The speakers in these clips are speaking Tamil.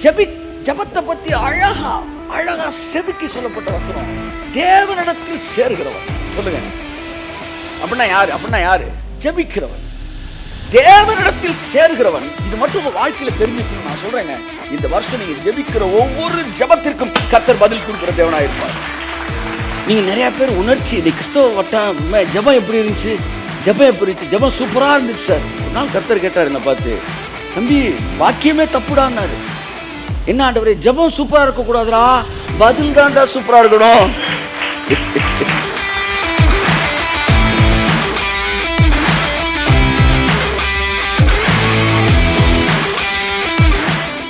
ஜபத்தை பத்தி அழகா செதுக்கி சொல்லப்பட்ட வசனம். தேவனிடத்தில் சேர்கிறவன். சொல்லுங்க, அப்படின்னா யாரு? ஜெபிக்கிறவன், தேவனிடத்தில் சேர்கிறவன். இது மட்டும் உங்க வாழ்க்கையில தெரிஞ்சுக்கணும். நான் சொல்றேங்க, இந்த வருஷம் நீங்க ஜெபிக்கிற ஒவ்வொரு ஜபத்திற்கும் கர்த்தர் பதில் கொடுக்கிற தேவனா இருப்பார். நீங்க நிறைய பேர் உணர்ச்சி, இந்த கிறிஸ்தவ வட்டம் ஜபம் எப்படி இருந்துச்சு, ஜபம் சூப்பரா இருந்துச்சு சார். ஒரு நாள் கர்த்தர் கேட்டார் என்ன பார்த்து, தம்பி வாக்கியமே தப்புடான்னாரு. என்ன ஆண்டவரே, ஜபம் சூப்பரா இருக்க கூடாதுடா, பதில் தான்டா சூப்பரா இருக்கணும்.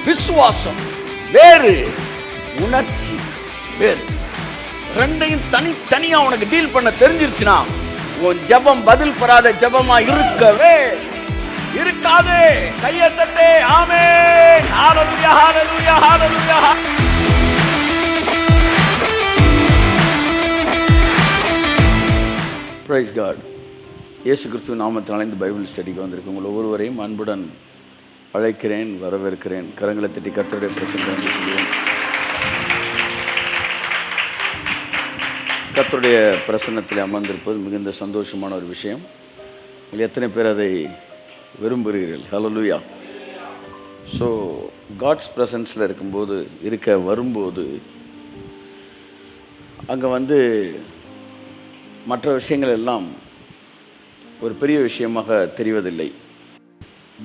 விசுவாசம் வேறு, உணர்ச்சி வேறு. ரெண்டையும் தனித்தனியா உனக்கு டீல் பண்ண தெரிஞ்சிருச்சுன்னா உன் ஜபம் பதில் பெறாத ஜபமா இருக்கவே இருக்காது. கையை தட்டு. ஆமென். ஹalleluya, ஹalleluya, ஹalleluya. Praise God. இயேசு கிறிஸ்து நாமத்தினால இந்த பைபிள் ஸ்டடிக்கு வந்திருக்கு உங்கள் ஒவ்வொருவரையும் அன்புடன் அழைக்கிறேன், வரவேற்கிறேன். கரங்களை தட்டி கர்த்தருடைய பிரசன்னத்தை சொல்லுவேன். கர்த்தருடைய பிரசன்னத்தில் அமர்ந்திருப்பது மிகுந்த சந்தோஷமான ஒரு விஷயம். எத்தனை பேர் அதை விரும்புகிறீர்கள்? ஹல்லேலூயா. ஸோ காட்ஸ் ப்ரெசன்ஸில் வரும்போது அங்கே மற்ற விஷயங்கள் எல்லாம் ஒரு பெரிய விஷயமாக தெரிவதில்லை.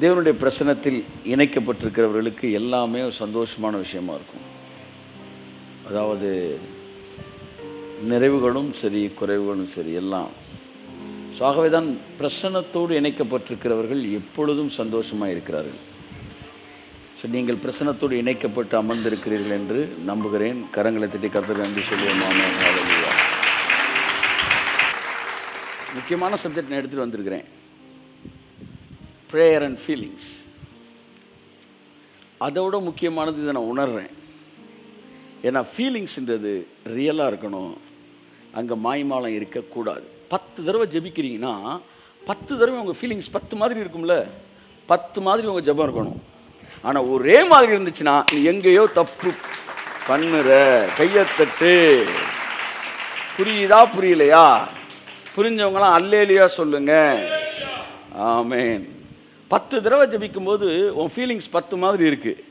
தேவனுடைய பிரசன்னத்தில் இணைக்கப்பட்டிருக்கிறவர்களுக்கு எல்லாமே ஒரு சந்தோஷமான விஷயமா இருக்கும். அதாவது நிறைவுகளும் சரி, குறைவுகளும் சரி, எல்லாம். ஸோ ஆகவே தான் பிரசன்னத்தோடு இணைக்கப்பட்டிருக்கிறவர்கள் எப்பொழுதும் சந்தோஷமாக இருக்கிறார்கள். ஸோ நீங்கள் பிரசன்னத்தோடு இணைக்கப்பட்டு அமர்ந்திருக்கிறீர்கள் என்று நம்புகிறேன். கரங்களை தட்டி கர்த்தருக்கு நன்றி சொல்லுவோம். ஹல்லேலூயா. முக்கியமான சப்ஜெக்ட் நான் எடுத்துகிட்டு வந்திருக்கிறேன். Prayer and feelings. அதோட முக்கியமானது இதை நான் உணர்கிறேன். ஏன்னா ஃபீலிங்ஸ்ன்றது ரியலாக இருக்கணும், அங்கே மாய்மாலம் இருக்கக்கூடாது. 10 தடவை ஜெபிக்கிறீங்கன்னா 10 தடவை உங்கள் ஃபீலிங்ஸ் 10 மாதிரி இருக்கும்ல, 10 மாதிரி உங்கள் ஜெபம் இருக்கணும். ஆனால் ஒரே மாதிரி இருந்துச்சுன்னா நீ எங்கேயோ தப்பு பண்ணுற. கையத்தட்டு. புரியுதா புரியலையா? புரிஞ்சவங்களாம் அல்லேலியா சொல்லுங்க. ஆமென். 10 தடவை ஜெபிக்கும்போது உன் ஃபீலிங்ஸ் 10 மாதிரி இருக்குது.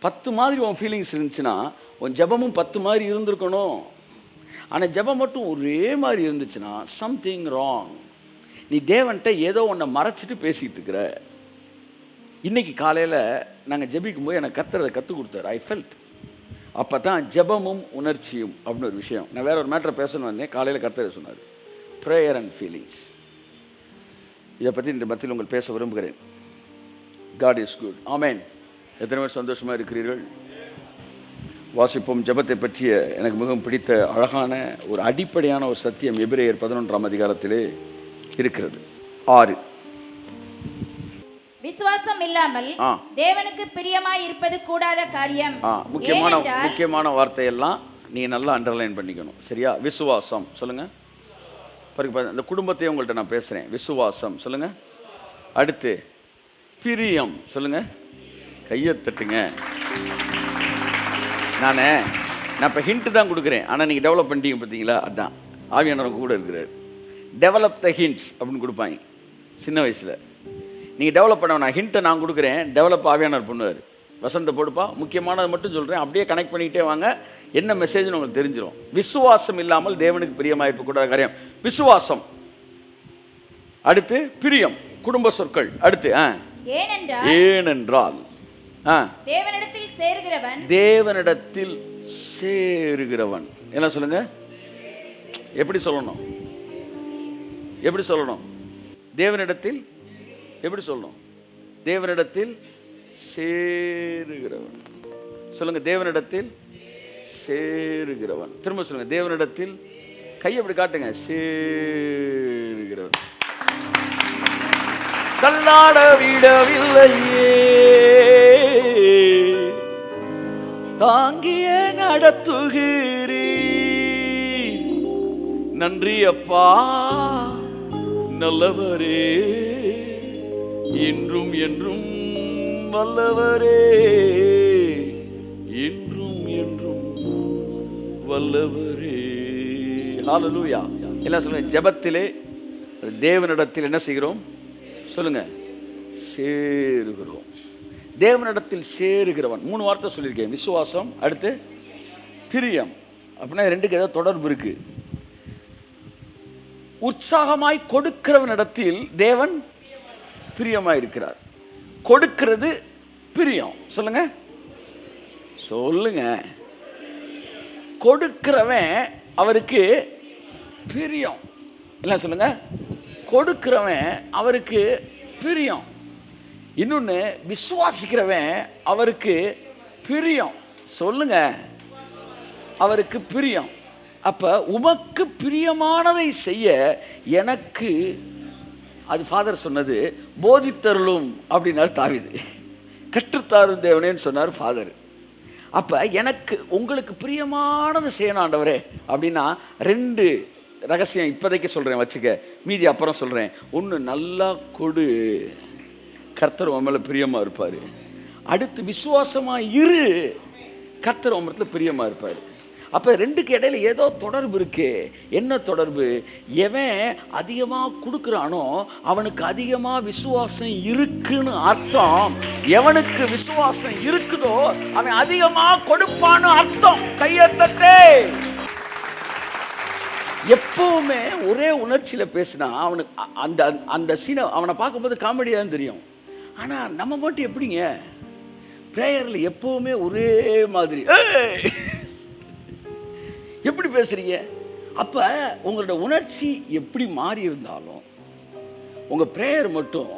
10 மாதிரி உன் ஃபீலிங்ஸ் இருந்துச்சுன்னா உன் ஜெபமும் 10 மாதிரி இருந்திருக்கணும். ஆனால் ஜெபம் மட்டும் ஒரே மாதிரி இருந்துச்சுன்னா சம்திங் ராங். நீ தேவன்கிட்ட ஏதோ ஒன்றை மறைச்சிட்டு பேசிகிட்டு இருக்கிற. இன்றைக்கி காலையில் நாங்கள் ஜெபிக்கும்போது எனக்கு கர்த்தர் அதை கற்றுக் கொடுத்தாரு. I felt. அப்போ தான் ஜெபமும் உணர்ச்சியும் அப்படின்னு ஒரு விஷயம். நான் வேற ஒரு மேட்டரை பேசணும் வந்தேன். காலையில் கர்த்தர் சொன்னார், ப்ரேயர் அண்ட் ஃபீலிங்ஸ். இதை பற்றி இந்த மத்தியில் உங்கள் பேச விரும்புகிறேன். God is good. ஆமென். எத்தனை பேர் சந்தோஷமாக இருக்கிறீர்கள்? வாசிப்போம். ஜெபத்தை பற்றிய எனக்கு மிகவும் பிடித்த அழகான ஒரு அடிப்படையான ஒரு சத்தியம் எபிரேயர் 11ஆம் அதிகாரத்திலே இருக்கிறது. 6. விசுவாசம் இல்லாமல் தேவனுக்கு பிரியமாய் இருப்பது கூடாத காரியம். முக்கியமான வார்த்தையெல்லாம் நீ நல்லா அண்டர்லைன் பண்ணிக்கணும். சரியா? விசுவாசம் சொல்லுங்க. அந்த குடும்பத்தையே உங்கள்கிட்ட நான் பேசுகிறேன். விசுவாசம் சொல்லுங்க. அடுத்து பிரியம் சொல்லுங்க. கையை தட்டுங்க. நான் இப்போ ஹிண்ட்டு தான் கொடுக்குறேன், ஆனால் நீங்கள் டெவலப் பண்ணிட்டீங்க பார்த்தீங்களா? அதுதான் ஆவியானவர் கூட இருக்கிறார். டெவலப் த ஹிண்ட்ஸ் அப்படின்னு கொடுப்பாங்க சின்ன வயசில். நீங்கள் டெவலப் பண்ண நான் ஹிண்ட்டை நான் கொடுக்குறேன், டெவலப் ஆவியானவர் பண்ணுவார். வசந்த போடுப்பா, முக்கியமானது மட்டும் சொல்கிறேன், அப்படியே கனெக்ட் பண்ணிக்கிட்டே வாங்க, என்ன மெசேஜ்னு உங்களுக்கு தெரிஞ்சிடும். விசுவாசம் இல்லாமல் தேவனுக்கு பிரியமாக இருக்கக்கூடாத காரியம் விசுவாசம். அடுத்து பிரியம், குடும்ப சொற்கள். அடுத்து ஏனென்றால் தேவனிடத்தில் சேருகிறவன். என்ன சொல்லுங்க? எப்படி சொல்லணும்? தேவனிடத்தில் எப்படி சொல்லணும்? தேவனிடத்தில் சேருகிறவன் சொல்லுங்க. தேவனிடத்தில் சேருகிறவன். திரும்ப சொல்லுங்க. தேவனிடத்தில். கையை எப்படி காட்டுங்க. சேருகிறவன். தள்ளாட விடவில்லையே, தாங்கிய நடத்துகிறீர். நன்றி அப்பா, நல்லவரே, இன்றும் என்றும் வல்லவரே. நல்லவரே. ஹalleluya. எல்லாம் சொல்லுங்க. ஜெபத்திலே தேவனிடத்தில் என்ன செய்கிறோம் சொல்லுங்க? சேருகிறோம். தேவனிடத்தில் சேருகிறவன். 3 வார்த்தை சொல்லியிருக்கேன். விசுவாசம், அடுத்து பிரியம். அப்படின்னா ரெண்டுக்கு ஏதோ தொடர்பு இருக்கு. உற்சாகமாய் கொடுக்கிறவனிடத்தில் தேவன் பிரியமாய் இருக்கிறார். கொடுக்கிறது பிரியம். சொல்லுங்க சொல்லுங்க. கொடுக்கிறவன் அவருக்கு பிரியம். என்ன சொல்லுங்க? கொடுக்கிறவன் அவருக்கு பிரியம். இன்னொன்று, விசுவாசிக்கிறவன் அவருக்கு பிரியம். சொல்லுங்க, அவருக்கு பிரியம். அப்ப உமக்கு பிரியமானதை செய்ய எனக்கு, அது ஃபாதர் சொன்னது, போதித்தருளும் அப்படின்னாரு தாவீது. கற்றுத்தாரும் தேவனேன்னு சொன்னார் ஃபாதர். அப்ப எனக்கு உங்களுக்கு பிரியமானதை செய்யணும் ஆண்டவரே அப்படின்னா 2 ரகசியம் இப்போதைக்கு சொல்றேன், வச்சுக்க. மீதி அப்புறம் சொல்றேன். ஒன்று, நல்லா கொடு, கர்த்தர் உன் மேல பிரியமா இருப்பாரு. அடுத்து, விசுவாசமா இரு, கர்த்தர் உன் மேல பிரியமா இருப்பாரு. அப்போ 2க்கு இடையில ஏதோ தொடர்பு இருக்கு. என்ன தொடர்பு? எவன் அதிகமாக கொடுக்குறானோ அவனுக்கு அதிகமாக விசுவாசம் இருக்குன்னு அர்த்தம். எவனுக்கு விசுவாசம் இருக்குதோ அவன் அதிகமாக கொடுப்பான்னு அர்த்தம். கையத்தட்டே. எப்பவுமே ஒரே உணர்ச்சியில் பேசினா அவனுக்கு அந்த அந்த சீனை அவனை பார்க்கும்போது காமெடியாக தான் தெரியும். ஆனால் நம்ம மட்டும் எப்படிங்க ப்ரேயரில் எப்பவுமே ஒரே மாதிரி எப்படி பேசுறீங்க? அப்ப உங்களோட உணர்ச்சி எப்படி மாறி இருந்தாலும் உங்க பிரேயர் மட்டும்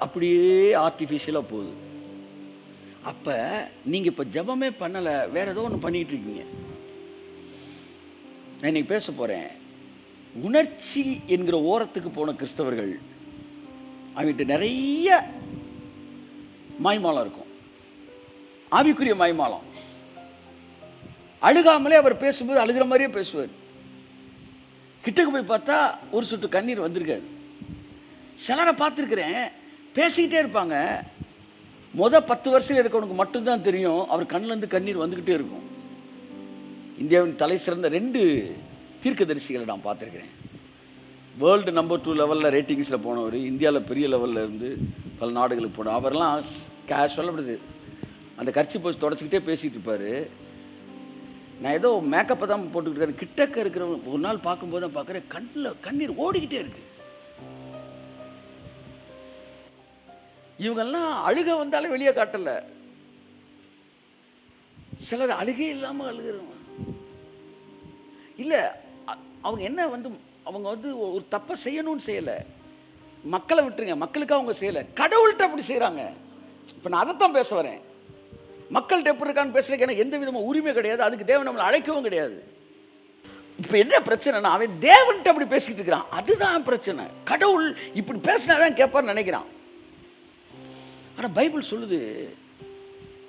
அப்படியே ஆர்டிஃபிஷியலா போகுது. அப்ப நீங்க இப்ப ஜெபமே பண்ணல, வேற ஏதோ ஒன்று பண்ணிட்டு இருக்கீங்க. நான் இன்னைக்கு பேச போறேன். உணர்ச்சி என்கிற ஓரத்துக்கு போன கிறிஸ்தவர்கள் அவங்கிட்ட நிறைய மாய்மாலம் இருக்கும். ஆவிக்குரிய மாய்மாலம். அழுகாமலே அவர் பேசும்போது அழுகிற மாதிரியே பேசுவார். கிட்டக்கு போய் பார்த்தா ஒரு சொட்டு கண்ணீர் வந்திருக்காது. சிலரை பார்த்துருக்கிறேன், பேசிக்கிட்டே இருப்பாங்க. 10 வருஷம் இருக்கவனுக்கு மட்டும்தான் தெரியும் அவர் கண்ணிலேருந்து கண்ணீர் வந்துக்கிட்டே இருக்கும். இந்தியாவின் தலை சிறந்த 2 தீர்க்கதரிசிகளை நான் பார்த்துருக்கிறேன். வேர்ல்டு நம்பர் 2 லெவலில் ரேட்டிங்ஸில் போனவர், இந்தியாவில் பெரிய லெவலில் இருந்து பல நாடுகளுக்கு போனோம். அவரெல்லாம் சொல்லப்படுது அந்த கட்சி போய் தொடச்சிக்கிட்டே பேசிகிட்டு இருப்பார். நான் ஏதோ மேக்கப்பை தான் போட்டுக்கிட்டு இருக்கேன். கிட்டக்க இருக்கிறவங்க ஒரு நாள் பார்க்கும்போது தான் பார்க்குறேன், கண்ணில் கண்ணீர் ஓடிக்கிட்டே இருக்கு. இவங்கெல்லாம் அழுக வந்தாலும் வெளியே காட்டல. சிலர் அழுகே இல்லாமல் அழுகிறவங்க இல்லை. அவங்க என்ன அவங்க ஒரு தப்பை செய்யணும்னு செய்யலை. மக்களை விட்டுருங்க, மக்களுக்காக அவங்க செய்யலை, கடவுள்கிட்ட அப்படி செய்கிறாங்க. இப்போ நான் அதைத்தான் பேச வரேன். மக்கள்கிட்ட எப்படி இருக்கான்னு பேசுறதுக்கு எனக்கு எந்த விதமாக உரிமை கிடையாது. அதுக்கு தேவன் நம்மளை அழைக்கவும் கிடையாது. இப்போ என்ன பிரச்சனைனா, அவன் தேவன்கிட்ட அப்படி பேசிக்கிட்டு இருக்கிறான். அதுதான் பிரச்சனை. கடவுள் இப்படி பேசினாதான் கேட்பார்னு நினைக்கிறான். ஆனால் பைபிள் சொல்லுது,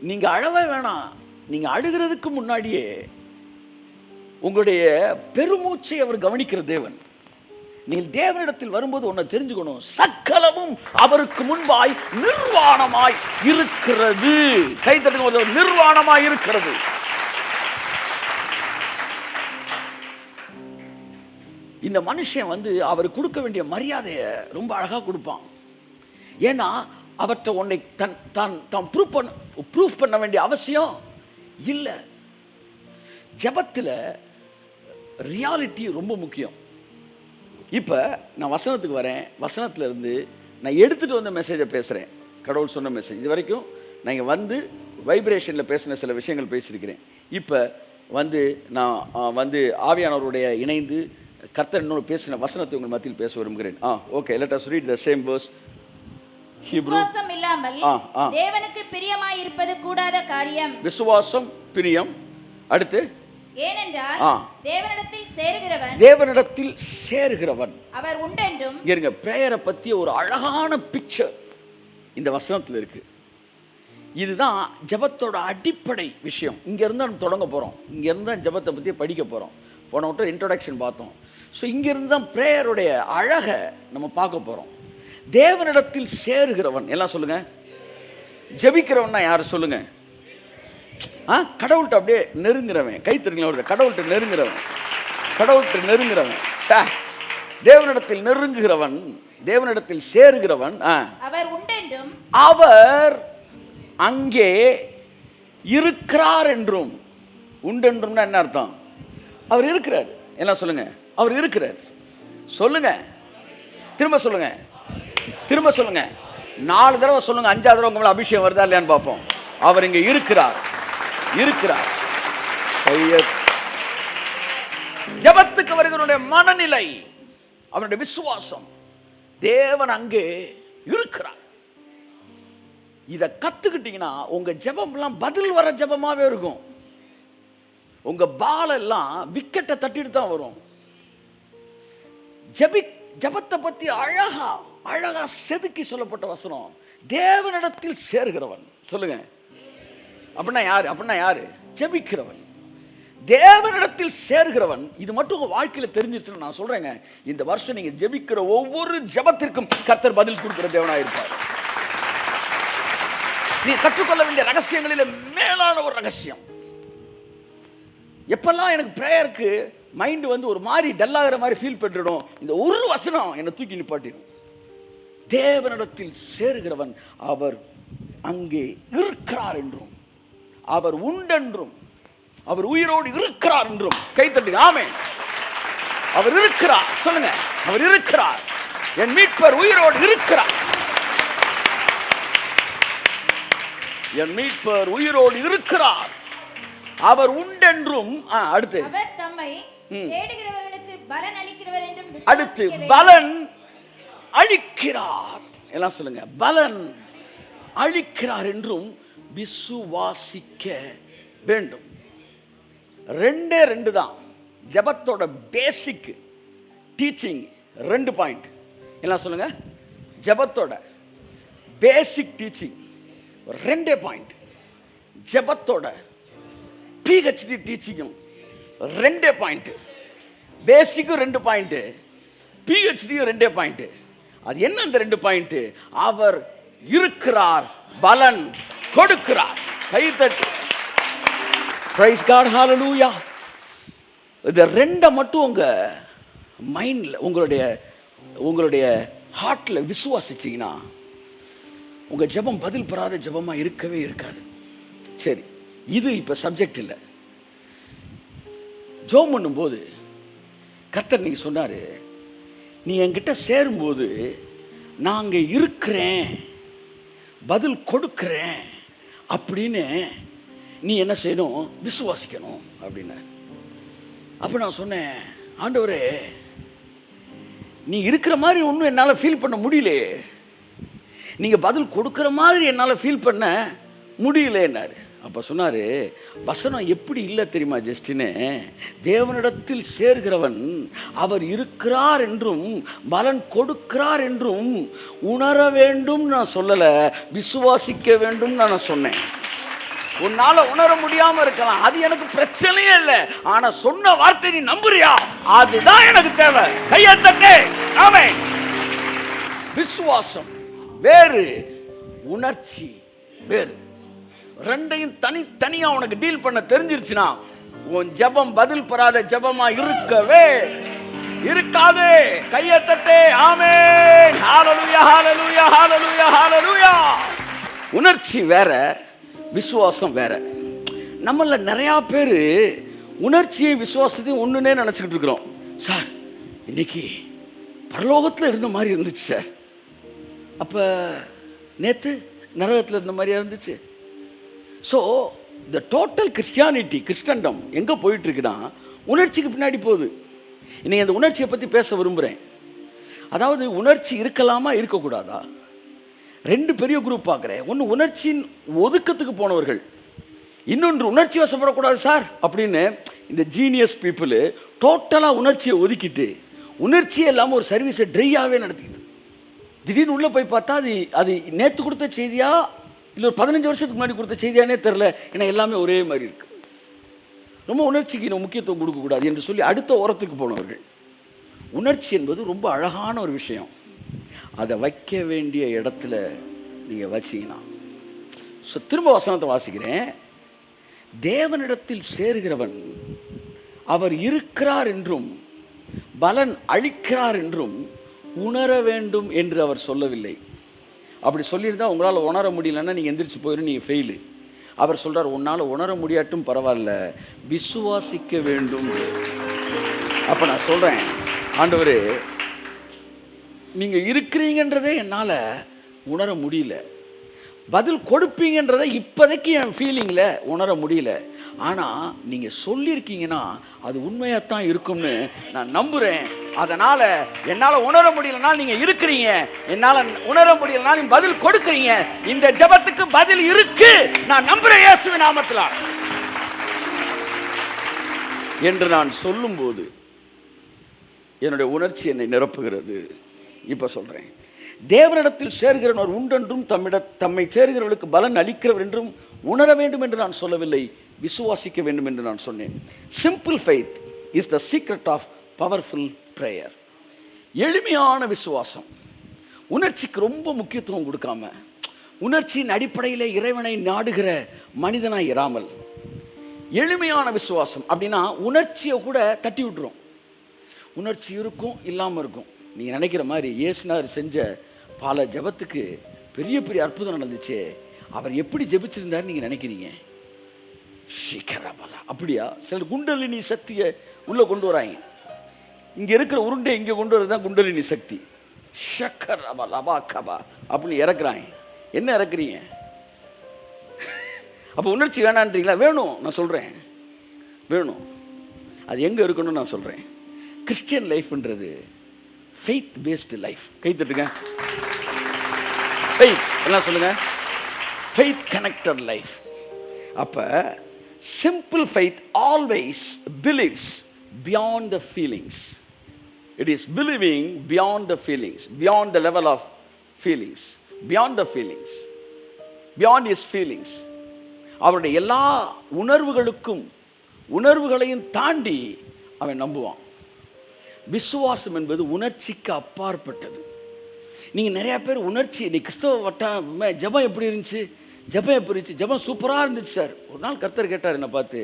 நீங்கள் அழவே வேணாம். நீங்கள் அழுகிறதுக்கு முன்னாடியே உங்களுடைய பெருமூச்சை அவர் கவனிக்கிற தேவன். நீங்கள் தேவனிடத்தில் வரும்போது ஒன்றை தெரிஞ்சுக்கணும், சகலமும் அவருக்கு முன்பாய் நிர்வாணமாய் இருக்கிறது. கை தட்டுங்க, நிர்வாணமாய் இருக்கிறது. இந்த மனுஷன் அவர் கொடுக்க வேண்டிய மரியாதையை ரொம்ப அழகா கொடுப்பான். ஏன்னா அவற்றை உன்னை தான் ப்ரூஃப் பண்ண வேண்டிய அவசியம் இல்லை. ஜெபத்தில் ரியாலிட்டி ரொம்ப முக்கியம். இப்போ நான் வசனத்துக்கு வரேன். வசனத்தில் இருந்து நான் எடுத்துகிட்டு வந்த மெசேஜை பேசுகிறேன். கடவுள் சொன்ன மெசேஜ். இது வரைக்கும் நான் வைப்ரேஷனில் பேசின சில விஷயங்கள் பேசியிருக்கிறேன். இப்போ நான் ஆவியானவருடைய இணைந்து கர்த்தர் இன்னொரு பேசின வசனத்தை உங்கள் மத்தியில் பேச விரும்புகிறேன். Okay, let us read the same verse. விசுவாசம் இல்லாமல் தேவனுக்கு பிரியமாய் இருப்பது கூடாத காரியம். விசுவாசம், பிரியம். அடுத்து, ஏனென்றால் தேவனிடத்தில் சேருகிறவன் அவர் உண்டென்றும். இருங்க, பிரேயரை பற்றிய ஒரு அழகான பிக்சர் இந்த வசனத்தில் இருக்கு. இதுதான் ஜெபத்தோட அடிப்படை விஷயம். இங்கேருந்து நம்ம தொடங்க போகிறோம். இங்கேருந்து தான் ஜெபத்தை பற்றி படிக்க போகிறோம். போன விட்டு இன்ட்ரோடக்ஷன் பார்த்தோம். ஸோ இங்கேருந்து தான் பிரேயருடைய அழகை நம்ம பார்க்க போகிறோம். தேவனிடத்தில் சேருகிறவன் எல்லாம் சொல்லுங்க. ஜெபிக்கிறவன்னா யார் சொல்லுங்க? கடவுள்கிட்ட அப்படியே நெருங்குறவன். கை தருங்கள, கடவுள்கிட்ட நெருங்குறவன், கடவுள்கிட்ட நெருங்குறவன், தேவனிடத்தில் நெருங்குகிறவன், தேவனிடத்தில் சேருகிறவன். அவர் உண்டென்றும், அவர் அங்கே இருக்கிறார் என்றும். உண்டென்றும்னா என்ன அர்த்தம்? அவர் இருக்கிறார். என்ன சொல்லுங்க? அவர் இருக்கிறார். சொல்லுங்க, திரும்ப சொல்லுங்க, திரும்ப சொல்லுங்க. 4 தடவை சொல்லுங்க. 5ஆவது தடவை உங்க மேல அபிஷேகம் வருதா இல்லையான்னு பார்ப்போம். அவர் இங்க இருக்கிறார், இருக்கிறார். ஜெபத்துக்கு வருகிறவருடைய மனநிலை, அவருடைய விசுவாசம், தேவன் அங்கே இருக்கிறார். இத கத்துக்கிட்டீங்கன்னா உங்க ஜெபம் எல்லாம் பதில் வர ஜெபமாவே இருக்கும். உங்க பால் எல்லாம் விக்கெட்டை தட்டிட்டு தான் வரும். ஜெபத்தை பத்தி அழகா அழகா செதுக்கி சொல்லப்பட்ட வசனம், தேவனிடத்தில் சேர்கிறவன். சொல்லுங்க, அப்படின்னா யாரு? அப்படின்னா யாரு? ஜெபிக்கிறவன், தேவனிடத்தில் சேர்கிறவன். இது மட்டும் உங்க வாழ்க்கையில தெரிஞ்சிருச்சுன்னு நான் சொல்றேங்க, இந்த வருஷம் நீங்க ஜெபிக்கிற ஒவ்வொரு ஜெபத்திற்கும் கர்த்தர் பதில் கொடுக்கிற தேவனாயிருப்பார். நீ கற்றுக்கொள்ள வேண்டிய ரகசியங்களில மேலான ஒரு ரகசியம். எப்பெல்லாம் எனக்கு பிரேயருக்கு மைண்ட் வந்து ஒரு மாதிரி டல்லாகிற மாதிரி ஃபீல் பண்ணிடும், இந்த ஒரு வசனம் என்னை தூக்கி நிப்பாட்டிடும். தேவனிடத்தில் சேருகிறவன் அவர் அங்கே இருக்கிறார் என்றும், அவர் உண்டென்றும், அவர் உயிரோடு இருக்கிறார் என்றும். கைத்தட்டுங்க, ஆமென். அவர் இருக்கிறார். சொல்லுங்க, அவர் இருக்கிறார். என் மீட்பர் உயிரோடு இருக்கிறார். என் மீட்பர் உயிரோடு இருக்கிறார். அவர் உண்டென்றும். அடுத்து, அவர் தம்மை தேடுகிறவர்களுக்கு பலன் அளிக்கிறவர் என்றும். அடுத்து, பலன் அளிக்கிறார். எல்லாம் சொல்லுங்க, பலன் அளிக்கிறார் என்றும் விசுவாசிக்க வேண்டும். 2 தான் ஜெபத்தோட பேசிக் டீச்சிங். 2 பாயிண்ட். எல்லாம் சொல்லுங்க, ஜெபத்தோட பேசிக் டீச்சிங் 2 பாயிண்ட். ஜெபத்தோட PhD டீச்சிங்கும் 2 பாயிண்ட். பேசிக்கும் 2 பாயிண்ட், PhDயும் 2 பாயிண்ட். அது என்ன அந்த 2 பாயிண்ட்? அவர் இருக்கிறார், பலன் கொடுக்கிறார். கைத்தட்டு. Praise God, hallelujah. இந்த 2 மட்டும் உங்க மைண்ட்ல, உங்களுடைய ஹார்ட்ல விசுவாசிச்சீங்கன்னா உங்க ஜெபம் பதில் பெறாத ஜெபமா இருக்கவே இருக்காது. சரி, இது இப்ப சப்ஜெக்ட் இல்லை. ஜெபம் பண்ணும்போது கர்த்தர் நீங்க சொன்னாரு, நீ என்கிட்ட சேரும்போது நான் அங்கே இருக்கிறேன், பதில் கொடுக்கிறேன் அப்படின்னு நீ என்ன செய்யணும்? விசுவாசிக்கணும் அப்படின்னு. அப்ப நான் சொன்னேன், ஆண்டவரே நீ இருக்கிற மாதிரி ஒன்றும் என்னால் ஃபீல் பண்ண முடியலையே, நீங்கள் பதில் கொடுக்குற மாதிரி என்னால் ஃபீல் பண்ண முடியலன்னாரு. அப்போ சொன்னார், வசனம் எப்படி இல்லை தெரியுமா ஜஸ்டின்னு? தேவனிடத்தில் சேர்கிறவன் அவர் இருக்கிறார் என்றும் பலன் கொடுக்கிறார் என்றும் உணர வேண்டும் நான் சொல்லலை, விசுவாசிக்க வேண்டும் நான் சொன்னேன். உன்னால உணர முடியாம இருக்கலாம், அது எனக்கு பிரச்சனையே இல்லை. ஆனா சொன்ன வார்த்தை நீ நம்புறியா? அதுதான் எனக்கு தேவை. கையத்தட்டே. ஆமென். விசுவாசம் வேறு, உணர்ச்சி வேறு. 2யும் தனித்தனியா உனக்கு டீல் பண்ண தெரிஞ்சிருச்சுன்னா உன் ஜெபம் பதில் பெறாத ஜெபமா இருக்கவே இருக்காது. கையத்தட்டே. ஆமென். ஹalleluya, ஹalleluya, ஹalleluya, ஹalleluya. உணர்ச்சி வேற, விசுவாசம் வேற. நம்மள நிறைய பேர் உணர்ச்சியை விசுவாசத்தையும் ஒண்ணுனே நினைச்சுக்கிட்டு இருக்கிறோம். சார் இன்னைக்கு பரலோகத்தில் இருந்த மாதிரி இருந்துச்சு சார், அப்ப நேத்து நரகத்தில் இருந்த மாதிரியா இருந்துச்சு. So the total Christianity, Christendom எங்கே போயிட்டு இருக்குன்னா உணர்ச்சிக்கு பின்னாடி போகுது. இன்னைக்கு அந்த உணர்ச்சியை பற்றி பேச விரும்புகிறேன். அதாவது உணர்ச்சி இருக்கலாமா இருக்கக்கூடாதா? 2 பெரிய குரூப் பார்க்குறேன். ஒன்று உணர்ச்சியின் ஒதுக்கத்துக்கு போனவர்கள், இன்னொன்று உணர்ச்சி வசப்படக்கூடாது சார் அப்படின்னு இந்த ஜீனியஸ் பீப்புள் டோட்டலாக உணர்ச்சியை ஒதுக்கிட்டு உணர்ச்சியே இல்லாமல் ஒரு சர்வீஸை ட்ரையாகவே நடத்திக்கிட்டு திடீர்னு உள்ளே போய் பார்த்தா அது நேற்று கொடுத்த செய்தியா இல்லை ஒரு 15 வருஷத்துக்கு முன்னாடி கொடுத்த செய்தியானே தெரில. ஏன்னா எல்லாமே ஒரே மாதிரி இருக்கு. ரொம்ப உணர்ச்சிக்கு நம்ம முக்கியத்துவம் கொடுக்கக்கூடாது என்று சொல்லி அடுத்த ஓரத்துக்கு போனவர்கள். உணர்ச்சி என்பது ரொம்ப அழகான ஒரு விஷயம், அதை வைக்க வேண்டிய இடத்துல நீங்கள் வச்சிங்கன்னா. ஸோ திரும்ப வசனத்தை வாசிக்கிறேன். தேவனிடத்தில் சேருகிறவன் அவர் இருக்கிறார் என்றும் பலன் அளிக்கிறார் என்றும் உணர வேண்டும் என்று அவர் சொல்லவில்லை. அப்படி சொல்லியிருந்தால் உங்களால் உணர முடியலன்னா நீங்கள் எந்திரிச்சு போயிடும், நீங்கள் ஃபெயிலு. அவர் சொல்கிறார், உன்னால் உணர முடியாட்டும் பரவாயில்ல, விசுவாசிக்க வேண்டும். அப்போ நான் சொல்கிறேன், ஆண்டவரே நீங்கள் இருக்கிறீங்கன்றதே என்னால் உணர முடியல, பதில் கொடுப்பீங்கன்றதை இப்போதைக்கு என் ஃபீலிங்கில் உணர முடியல, ஆனால் நீங்கள் சொல்லியிருக்கீங்கன்னா அது உண்மையாகத்தான் இருக்கும்னு நான் நம்புகிறேன். அதனால் என்னால் உணர முடியலன்னா நீங்கள் இருக்கிறீங்க, என்னால் உணர முடியலன்னா நீங்கள் பதில் கொடுக்குறீங்க. இந்த ஜெபத்துக்கு பதில் இருக்கு, நான் நம்புகிறேன் இயேசுவின் நாமத்தில் என்று நான் சொல்லும்போது என்னுடைய உணர்ச்சி என்னை நிரப்புகிறது. இப்போ சொல்கிறேன், தேவனிடத்தில் சேர்கிறவர் உண்டென்றும் தம்மை சேர்கிறவர்களுக்கு பலன் அளிக்கிறவர் என்றும் உணர வேண்டும் என்று நான் சொல்லவில்லை, விசுவாசிக்க வேண்டும் என்று நான் சொன்னேன். Simple faith is the secret of powerful prayer. எளிமையான விசுவாசம், உணர்ச்சிக்கு ரொம்ப முக்கியத்துவம் கொடுக்காம, உணர்ச்சியின் அடிப்படையில் இறைவனை நாடுகிற மனிதனாய் இராமல், எளிமையான விசுவாசம் அப்படின்னா உணர்ச்சியை கூட தட்டி விட்டுரும். உணர்ச்சி இருக்கும், இல்லாமல் இருக்கும். நீங்கள் நினைக்கிற மாதிரி இயேசுனார் செஞ்ச பல ஜெபத்துக்கு பெரிய பெரிய அற்புதம் நடந்துச்சு. அவர் எப்படி ஜெபிச்சிருந்தார் நீங்கள் நினைக்கிறீங்க? ஷிகரபலா அப்படியா? சிலர் குண்டலினி சக்தியை உள்ளே கொண்டு வராங்க. இங்கே இருக்கிற உருண்டை இங்கே கொண்டு வரது தான் குண்டலினி சக்தி. ஷக்கரபலா கபா அப்படின்னு இறக்குறாங்க. என்ன இறக்குறீங்க? அப்போ உணர்ச்சி வேணான்றீங்களா? வேணும், நான் சொல்கிறேன் வேணும். அது எங்கே இருக்கணும்னு நான் சொல்கிறேன். கிறிஸ்டியன் லைஃப்ன்றது ஃபெய்த் பேஸ்டு லைஃப். கை தட்டுங்க. ஃபெய்த் என்ன சொல்லுங்க? Faith connected life. அப்போ simple faith always believes beyond the feelings. It is believing beyond the feelings, beyond the level of feelings, beyond the feelings, beyond is feelings. அவருடைய எல்லா உணர்வுகளையும் தாண்டி அவன் நம்புவான். விசுவாசம் என்பது உணர்ச்சிக்கு அப்பாற்பட்டது. நீங்கள் நிறையா பேர் உணர்ச்சி, நீ கிறிஸ்தவ வட்டம் ஜெபம் எப்படி இருந்துச்சு, ஜெபம் எப்படி இருந்துச்சு, ஜெபம் சூப்பராக இருந்துச்சு சார். ஒரு நாள் கர்த்தர் கேட்டார் என்னை பார்த்து,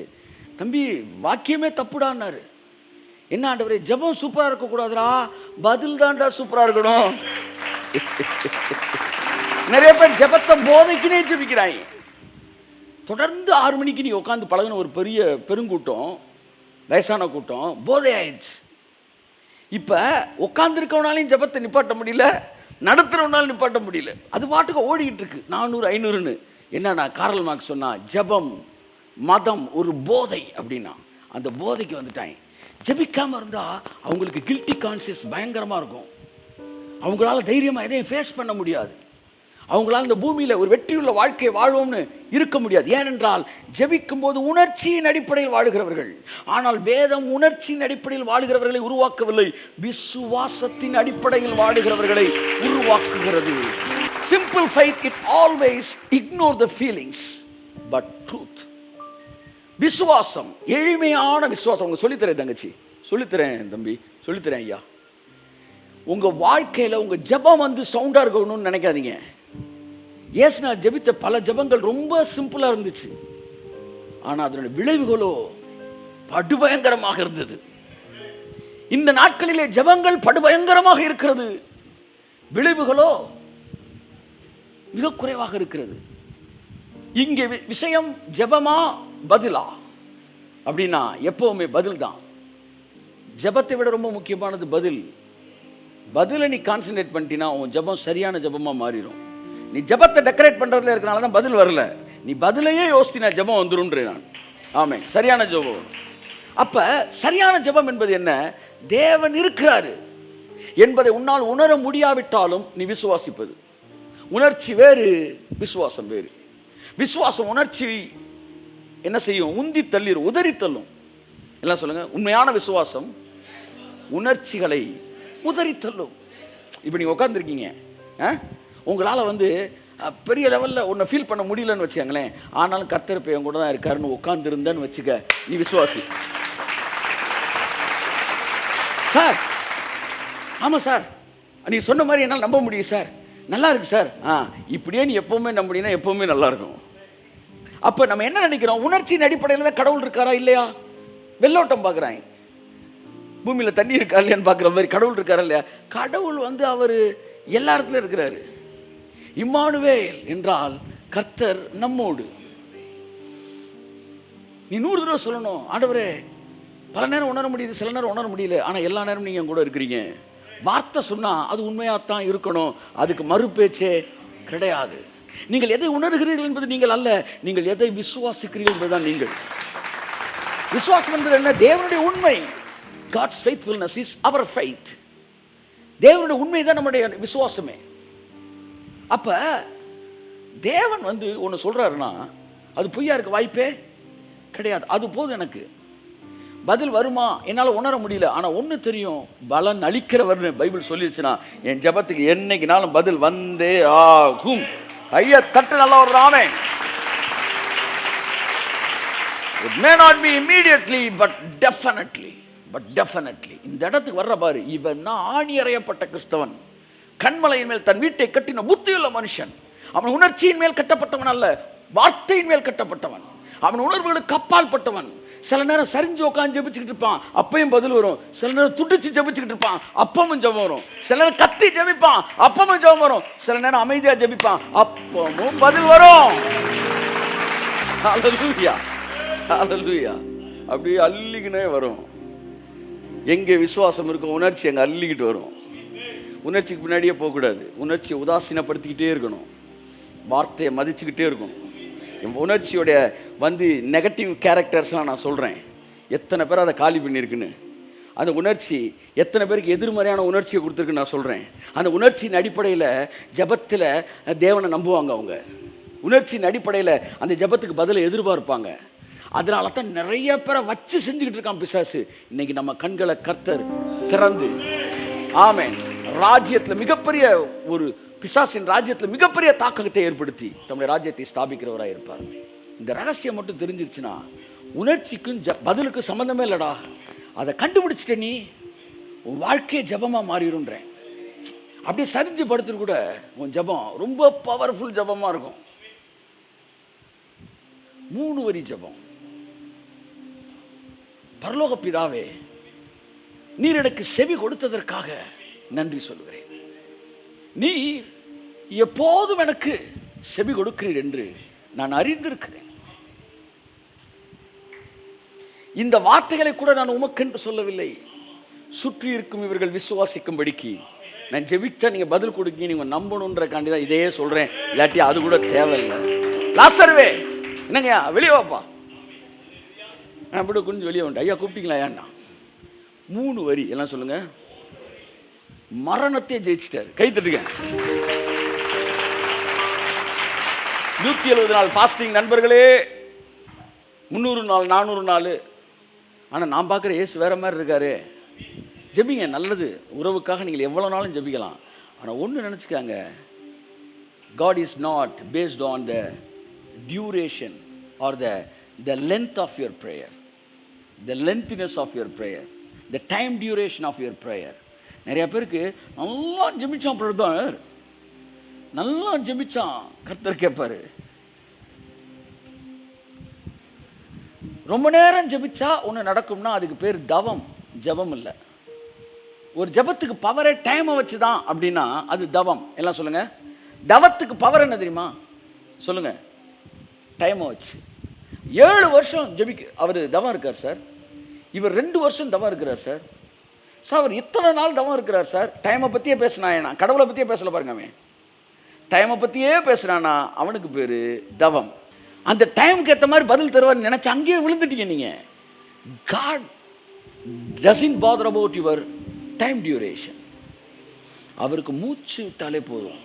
தம்பி வாக்கியமே தப்புடான்னாரு. என்ன ஆண்டவரே, ஜெபம் சூப்பராக இருக்கக்கூடாதுடா, பதில் தான்டா சூப்பராக இருக்கணும். நிறைய பேர் ஜெபத்தை போதைக்குனே ஜெபிக்கிறாங்க. தொடர்ந்து 6 மணிக்கு நீ உட்காந்து பழகின ஒரு பெருங்கூட்டம், வயசான கூட்டம் போதை ஆயிடுச்சு. இப்போ உட்காந்துருக்கவனாலையும் ஜெபத்தை நிப்பாட்ட முடியல, நடத்துகிறவனாலும் நிப்பாட்ட முடியல. அது பாட்டுக்கு ஓடிக்கிட்டு இருக்கு 400 500ன்னு. என்னன்னா கார்ல் மார்க்ஸ் சொன்னா, ஜெபம் மதம் ஒரு போதை அப்படின்னா அந்த போதைக்கு வந்துட்டாங்க. ஜெபிக்காமல் இருந்தால் அவங்களுக்கு கில்ட்டி கான்சியஸ் பயங்கரமாக இருக்கும். அவங்களால தைரியமாக எதையும் ஃபேஸ் பண்ண முடியாது. அவங்களால இந்த பூமியில் ஒரு வெற்றியுள்ள வாழ்க்கையை வாழ்வோம்னு இருக்க முடியாது. ஏனென்றால் ஜெபிக்கும் போது உணர்ச்சியின் அடிப்படையில் வாழுகிறவர்கள். ஆனால் வேதம் உணர்ச்சியின் அடிப்படையில் வாழுகிறவர்களை உருவாக்கவில்லை, விசுவாசத்தின் அடிப்படையில் வாழுகிறவர்களை உருவாக்குகிறது. Simple faith it always ignore the feelings but truth. விசுவாசம், எளிமையான விசுவாசம். உங்க சொல்லித்தரேன் தங்கச்சி, சொல்லித்தரேன் தம்பி, சொல்லித்தரேன் ஐயா. உங்க வாழ்க்கையில் உங்க ஜெபம் வந்து சவுண்டா இருக்கணும்னு நினைக்காதீங்க. ஏசுனா ஜெபித்த பல ஜெபங்கள் ரொம்ப சிம்பிளா இருந்துச்சு, ஆனா அதனுடைய விளைவுகளோ படுபயங்கரமாக இருந்தது. இந்த நாட்களிலே ஜெபங்கள் படுபயங்கரமாக இருக்கிறது, விளைவுகளோ மிக குறைவாக இருக்கிறது. இங்கே விஷயம் ஜெபமா பதிலா அப்படின்னா எப்பவுமே பதில் தான். ஜெபத்தை விட ரொம்ப முக்கியமானது பதில். பதிலை நீ கான்சன்ட்ரேட் பண்ணிட்டீன்னா உன் ஜெபம் சரியான ஜெபமாக மாறிடும். நீ ஜெபத்தை டெக்கரேட் பண்ணுறதுல இருக்கனால தான் பதில் வரல. நீ பதிலையே யோசித்தினா ஜெபம் வந்துருன்றேன் நான். ஆமே, சரியான ஜெபம். அப்போ சரியான ஜெபம் என்பது என்ன? தேவன் இருக்கிறாரு என்பதை உன்னால் உணர முடியாவிட்டாலும் நீ விசுவாசிப்பது. உணர்ச்சி வேறு, விசுவாசம் வேறு. விசுவாசம் உணர்ச்சி என்ன செய்யும்? உந்தி தள்ளிடும், உதறி தள்ளும். எல்லாம் சொல்லுங்க. உண்மையான விசுவாசம் உணர்ச்சிகளை உதறி தள்ளும். இப்போ நீங்கள் உட்காந்துருக்கீங்க, உங்களால் வந்து பெரிய லெவலில் ஒன்றை ஃபீல் பண்ண முடியலன்னு வச்சுக்கோங்களேன். ஆனாலும் கர்த்தர் இப்போ என் கூட தான் இருக்காருன்னு உட்காந்துருந்தேன்னு வச்சுக்க, நீ விசுவாசி. சார், ஆமாம் சார், நீ சொன்ன மாதிரி என்னால் நம்ப முடியும் சார், நல்லா இருக்கு சார். இப்படியே நீ எப்போவுமே நம்பினீங்கன்னா எப்போவுமே நல்லா இருக்கும். அப்ப நம்ம என்ன நினைக்கிறோம்? உணர்ச்சியின் அடிப்படையில் தான் கடவுள் இருக்காரா இல்லையா? வெள்ளோட்டம் பார்க்குறாங்க, பூமியில் தண்ணி இருக்கா இல்லையான்னு பார்க்குற மாதிரி கடவுள் இருக்காரா இல்லையா? கடவுள் அவர் எல்லா இடத்துலையும் இருக்கிறாரு. இம்மானுவேல் என்றால் கர்த்தர் நம்மோடு. நீ 100 தடவை சொல்லணும், ஆண்டவரே பல நேரம் உணர முடியுது, சில நேரம் உணர முடியல, ஆனால் எல்லா நேரம் நீங்கள் கூட இருக்கிறீங்க. வார்த்தை சொன்னால் அது உண்மையாகத்தான் இருக்கணும், அதுக்கு மறுபேச்சே கிடையாது. நீங்கள் எதை உணர்கிறீர்கள் என்பது நீங்கள் அல்ல, நீங்கள் எதை விசுவாசிக்கிறீர்கள் என்பதுதான் நீங்கள். விசுவாசம் என்பது என்ன? தேவனுடைய உண்மை. God's faithfulness is our faith. தேவனுடைய உண்மை தான் நம்முடைய விசுவாசமே. அப்ப தேவன் ஒன்று சொல்றாருன்னா அது பொய்யா இருக்க வாய்ப்பே கிடையாது. அது போதும் எனக்கு. பதில் வருமா என்னால் உணர முடியல, ஆனால் ஒன்று தெரியும், பலன் அளிக்கிறவர்னு பைபிள் சொல்லிடுச்சுன்னா என் ஜெபத்துக்கு என்னைக்குனாலும் பதில் வந்தே ஆகும். ஐயா தட்டு நல்லா ஒரு ராமே. It may not be immediately, but definitely. இந்த இடத்துக்கு வர்ற பாரு, இவன் தான் ஆணி அறையப்பட்ட கிறிஸ்தவன், கண்மலையின் மேல் தன் வீட்டை கட்டின புத்தியுள்ள மனுஷன். அவன் உணர்ச்சியின் மேல் கட்டப்பட்டவன் அல்ல, வார்த்தையின் மேல் கட்டப்பட்டவன். அவன் உணர்வுகளுக்கு அப்பால் பட்டவன். சில நேரம் சரிஞ்சு உட்காந்து ஜெபிச்சுக்கிட்டு இருப்பான், அப்பையும் பதில் வரும். சில நேரம் துடிச்சு ஜெபிச்சுக்கிட்டு இருப்பான், அப்பமும் ஜெபம் வரும். சில நேரம் கத்தி ஜெபிப்பான், அப்பமும் ஜெபம் வரும். சில நேரம் அமைதியா ஜெபிப்பான், அப்பமும் பதில் வரும். ஹல்லேலூயா, ஹல்லேலூயா. அப்படியே அள்ளிக்கினே வரும். எங்கே விசுவாசம் இருக்கும், உணர்ச்சி அங்கே அள்ளிக்கிட்டு வரும். உணர்ச்சிக்கு பின்னாடியே போகக்கூடாது. உணர்ச்சியை உதாசீனப்படுத்திக்கிட்டே இருக்கணும், வார்த்தையை மதிச்சுக்கிட்டே இருக்கணும். உணர்ச்சியோடைய நெகட்டிவ் கேரக்டர்ஸ்லாம் நான் சொல்கிறேன், எத்தனை பேர் அதை காலி பண்ணியிருக்குன்னு. அந்த உணர்ச்சி எத்தனை பேருக்கு எதிர்மறையான உணர்ச்சியை கொடுத்துருக்குன்னு நான் சொல்கிறேன். அந்த உணர்ச்சியின் அடிப்படையில் ஜெபத்தில் தேவனை நம்புவாங்க. அவங்க உணர்ச்சியின் அடிப்படையில் அந்த ஜெபத்துக்கு பதிலை எதிர்பார்ப்பாங்க. அதனால தான் நிறைய பேரை வச்சு செஞ்சுக்கிட்டு இருக்கான் பிசாசு. இன்னைக்கு நம்ம கண்களை கர்த்தர் திறந்து, ஆமென், ராஜ்யத்தில் மிகப்பெரிய ஒரு பிசாசின் ராஜ்யத்தில் மிகப்பெரிய தாக்கத்தை ஏற்படுத்தி நம்முடைய ராஜ்யத்தை ஸ்தாபிக்கிறவராக இருப்பார். இந்த ரகசியம் மட்டும் தெரிஞ்சிருச்சுன்னா உணர்ச்சிக்கும் பதிலுக்கும் சம்மந்தமே இல்லடா. அதை கண்டுபிடிச்சிட்ட நீ, உன் வாழ்க்கையே ஜபமாக மாறிடும்ன்றேன். அப்படியே சரிஞ்சு படுத்துட்டு கூட உன் ஜபம் ரொம்ப பவர்ஃபுல் ஜபமாக இருக்கும். 3 வரி ஜபம். பரலோக பிதாவே, நீர் எனக்கு செவி கொடுத்ததற்காக நன்றி சொல்கிறேன். நீர் எப்போதும் எனக்கு செவி கொடுக்கிறீர் என்று நான் அறிந்திருக்கிறேன். இந்த வார்த்தைகளை கூட நான் உமக்கென்று சொல்லவில்லை, சுற்றி இருக்கும் இவர்கள் விசுவாசிக்கும்படிக்கு நான் ஜெபிச்சா நீங்க பதில் கொடுக்க, நீங்க நம்பணுன்ற காண்டிதான் இதையே சொல்றேன். இல்லாட்டி அது கூட தேவையில்லை. லாசருவே, என்னங்க வெளியே வாப்பா. நான் அப்படி கொஞ்சம் வெளியே வந்துட்டேன். ஐயா கூப்பிட்டீங்களா? ஏன்னா 3 வரி எல்லாம் சொல்லுங்க. மரணத்தை ஜெயிச்சிட்டாரு. கை தட்டுங்க. 170 நாள் ஃபாஸ்டிங் நண்பர்களே, 300 நாள் 400 நாள். ஆனால் நான் பார்க்குற இயேசு வேற மாதிரி இருக்காரு. ஜெபிங்க, நல்லது, உறவுக்காக நீங்கள் எவ்வளோ நாளும் ஜெபிக்கலாம். ஆனால் ஒன்று நினச்சிக்காங்க, God is not based on the duration or the length of your prayer, the lengthiness of your prayer, the time duration of your prayer. நிறைய பேருக்கு நல்லா ஜெபிச்சான் பிரதர், நல்லா ஜெபிச்சான், கர்த்தர் கேட்பாரு. ரொம்ப நேரம் ஜெபிச்சா ஒன்று நடக்கும்னா அதுக்கு பேர் தவம், ஜபம் இல்லை. ஒரு ஜபத்துக்கு பவரே டைமை வச்சு தான் அப்படின்னா அது தவம். எல்லாம் சொல்லுங்க. தவத்துக்கு பவர் என்ன தெரியுமா? சொல்லுங்க. டைமை வச்சு. 7 வருஷம் அவர் தவம் இருக்கார் சார். இவர் 2 வருஷம் தவம் இருக்கிறார் சார். அவர் இத்தனை நாள் தவம் இருக்கிறார் சார். டைமை பற்றியே பேசினான், கடவுளை பற்றியே பேசல பாருங்க. அவன் டைமை பற்றியே பேசுகிறானா, அவனுக்கு பேர் தவம். அந்த டைமுக்கு ஏற்ற மாதிரி பதில் தருவார்னு நினச்சி அங்கேயே விழுந்துட்டீங்க நீங்கள். God doesn't bother about your time duration. அவருக்கு மூச்சு விட்டாலே போதும்.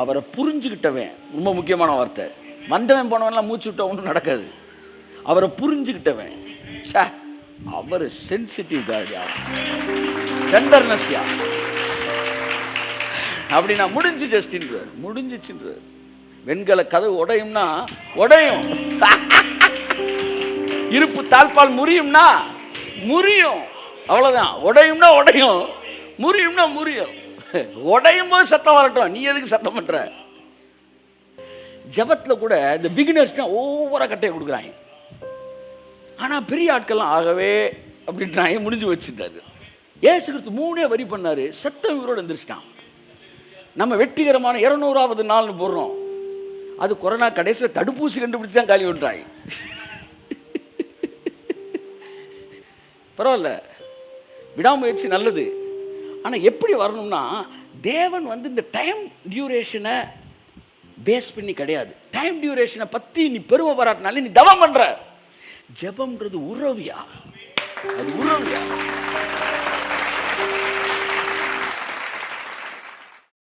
அவரை புரிஞ்சுக்கிட்டவன், ரொம்ப முக்கியமான வார்த்தை. வந்தவன் போனவன்லாம் மூச்சு விட்ட ஒன்றும் நடக்காது. அவரை புரிஞ்சுக்கிட்டவன், அவர் சென்சிட்டிவ் கார்டியா, டெண்டர்னஸ்யா. அப்படின்னா முடிஞ்சு ஜஸ்டின்றார், முடிஞ்சிச்சுன்றார். வெண்கல கதவு உடையும்னா உடையும், இருப்பு தாழ்பால் முறியும்னா முறியும், அவ்வளவுதான். உடையும்னா உடையும், முறியும்னா முறியும். உடையும் போது சத்தம் வரட்டும், நீ எதுக்கு சத்தம் பண்ற? ஜபத்தில் கூட இந்த பிகினர்ஸ்னா ஓவராக கட்டையை கொடுக்குறாங்க. ஆனால் பெரிய ஆட்கள்லாம் ஆகவே அப்படின்றாங்க, முடிஞ்சு வச்சுட்டாரு. ஏசு கிறிஸ்து 3 வரி பண்ணார், சத்தம் இவரோட எந்திரிச்சிட்டான். நம்ம வெற்றிகரமான 200வது நாள்னு போடுறோம், அது கொரோனா கடைசியில் தடுப்பூசி கண்டுபிடிச்சி தான் காலி பண்ணுறாங்க. பரவாயில்ல, விடாமுயற்சி நல்லது. ஆனால் எப்படி வரணும்னா, தேவன் வந்து இந்த டைம் டியூரேஷனை பேஸ் பண்ணி கிடையாது. டைம் டியூரேஷனை பற்றி நீ பெருமை பாராட்டினாலே நீ தவம் பண்ற. ஜெபம்ன்றது உறவியா, அது உறவியா.